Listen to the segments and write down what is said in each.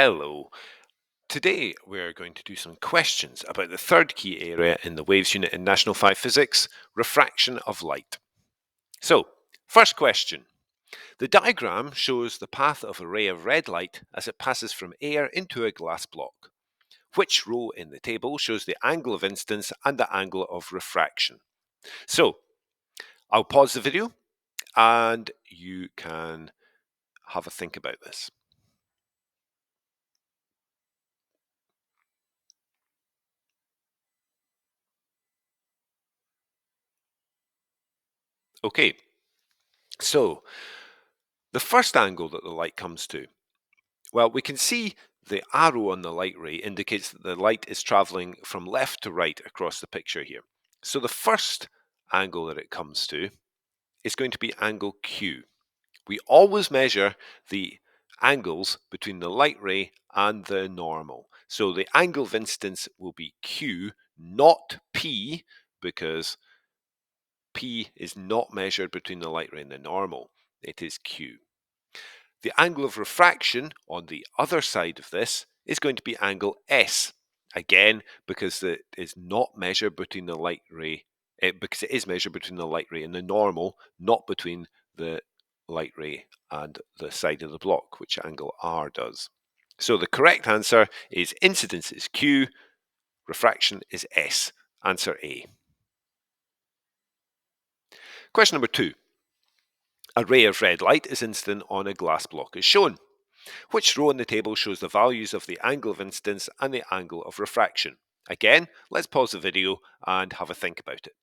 Hello. Today we're going to do some questions about the third key area in the Waves unit in National 5 Physics, refraction of light. So, first question. The diagram shows the path of a ray of red light as it passes from air into a glass block. Which row in the table shows the angle of incidence and the angle of refraction? So, I'll pause the video and you can have a think about this. Okay, so the first angle that the light comes to, well, we can see the arrow on the light ray indicates that the light is traveling from left to right across the picture here. So the first angle that it comes to is going to be angle Q. We always measure the angles between the light ray and the normal. So the angle of incidence will be Q, not P, because P is not measured between the light ray and the normal. It is Q. The angle of refraction on the other side of this is going to be angle S. Again, because it is not measured between the light ray, because it is measured between the light ray and the normal, not between the light ray and the side of the block, which angle R does. So the correct answer is incidence is Q, refraction is S. Answer A. Question number 2. A ray of red light is incident on a glass block as shown. Which row in the table shows the values of the angle of incidence and the angle of refraction? Again, let's pause the video and have a think about it.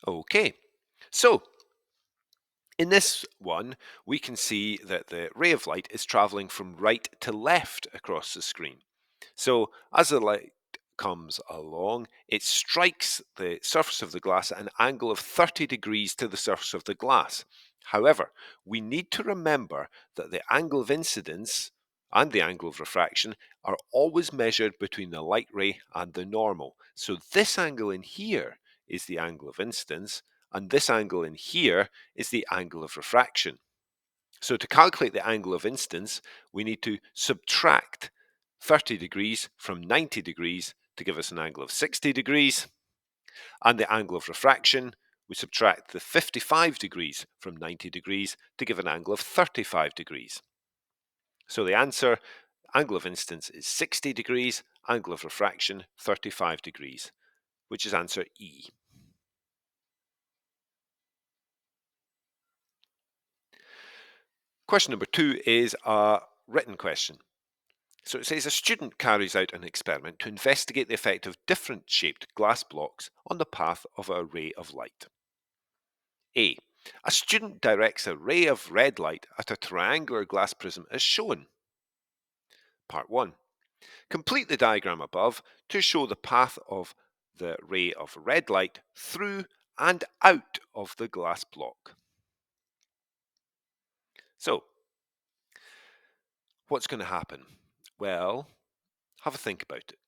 Okay, so in this one, we can see that the ray of light is traveling from right to left across the screen. So as the light comes along, it strikes the surface of the glass at an angle of 30 degrees to the surface of the glass. However, we need to remember that the angle of incidence and the angle of refraction are always measured between the light ray and the normal. So this angle in here is the angle of incidence, and this angle in here is the angle of refraction. So to calculate the angle of incidence, we need to subtract 30 degrees from 90 degrees to give us an angle of 60 degrees. And the angle of refraction, we subtract the 55 degrees from 90 degrees to give an angle of 35 degrees. So the answer, angle of incidence is 60 degrees, angle of refraction 35 degrees, which is answer E. Question number 2 is a written question. So it says a student carries out an experiment to investigate the effect of different shaped glass blocks on the path of a ray of light. A. A student directs a ray of red light at a triangular glass prism as shown. Part 1. Complete the diagram above to show the path of the ray of red light through and out of the glass block. So, what's going to happen? Well, have a think about it.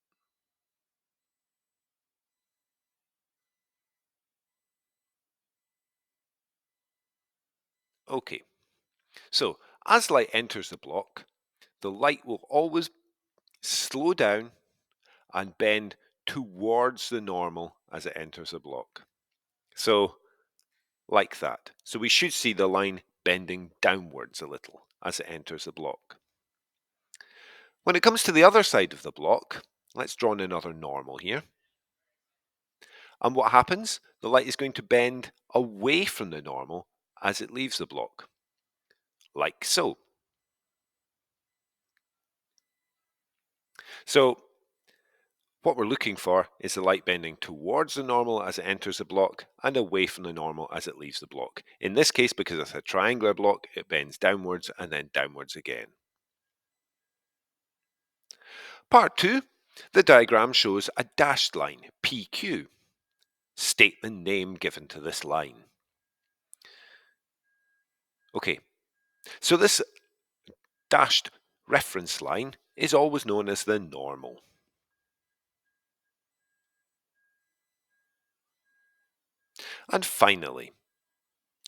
Okay, so as light enters the block, the light will always slow down and bend towards the normal as it enters the block. So, like that. So we should see the line bending downwards a little as it enters the block. When it comes to the other side of the block, let's draw in another normal here. And what happens? The light is going to bend away from the normal as it leaves the block, like so. So what we're looking for is the light bending towards the normal as it enters the block and away from the normal as it leaves the block. In this case, because it's a triangular block, it bends downwards and then downwards again. Part 2, the diagram shows a dashed line, PQ. State the name given to this line. Okay, so this dashed reference line is always known as the normal. And finally,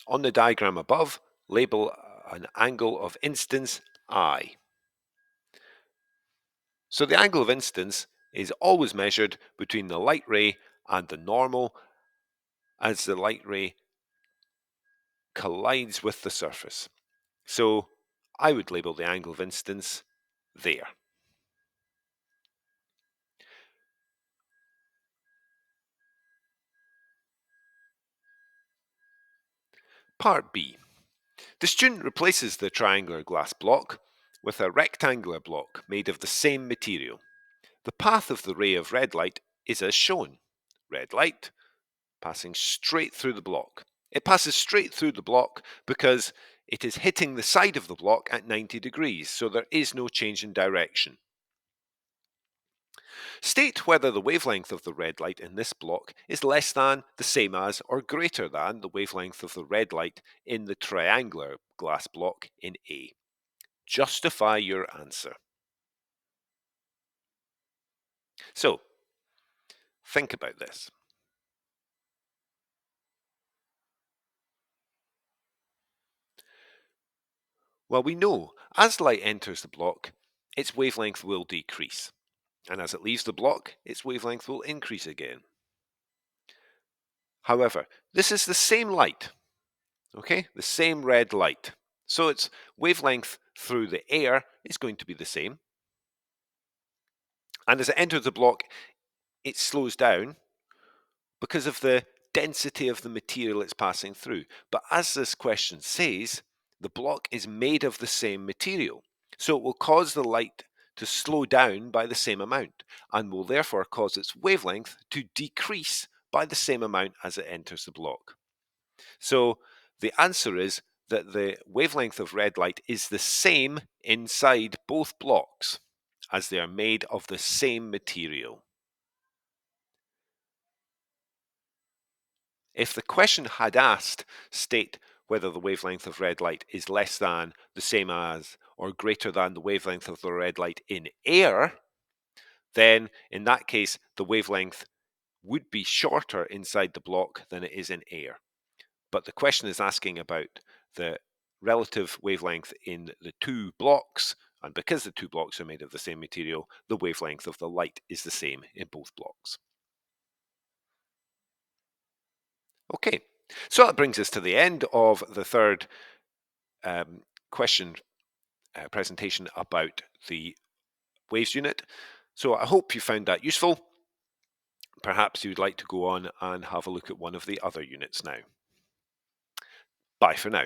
on the diagram above, label an angle of incidence I. So the angle of incidence is always measured between the light ray and the normal as the light ray collides with the surface. So I would label the angle of incidence there. Part B. The student replaces the triangular glass block with a rectangular block made of the same material. The path of the ray of red light is as shown. Red light passing straight through the block. It passes straight through the block because it is hitting the side of the block at 90 degrees, so there is no change in direction. State whether the wavelength of the red light in this block is less than, the same as, or greater than the wavelength of the red light in the triangular glass block in A. Justify your answer. So, think about this. Well, we know as light enters the block, its wavelength will decrease. And as it leaves the block, its wavelength will increase again. However, this is the same light, okay? The same red light. So its wavelength through the air is going to be the same. And as it enters the block, it slows down because of the density of the material it's passing through. But as this question says, the block is made of the same material. So it will cause the light to slow down by the same amount and will therefore cause its wavelength to decrease by the same amount as it enters the block. So the answer is that the wavelength of red light is the same inside both blocks as they are made of the same material. If the question had asked, state whether the wavelength of red light is less than, the same as, or greater than the wavelength of the red light in air, then in that case, the wavelength would be shorter inside the block than it is in air. But the question is asking about the relative wavelength in the two blocks, and because the two blocks are made of the same material, the wavelength of the light is the same in both blocks. Okay, so that brings us to the end of the third question presentation about the waves unit. So I hope you found that useful. Perhaps you'd like to go on and have a look at one of the other units now. Bye for now.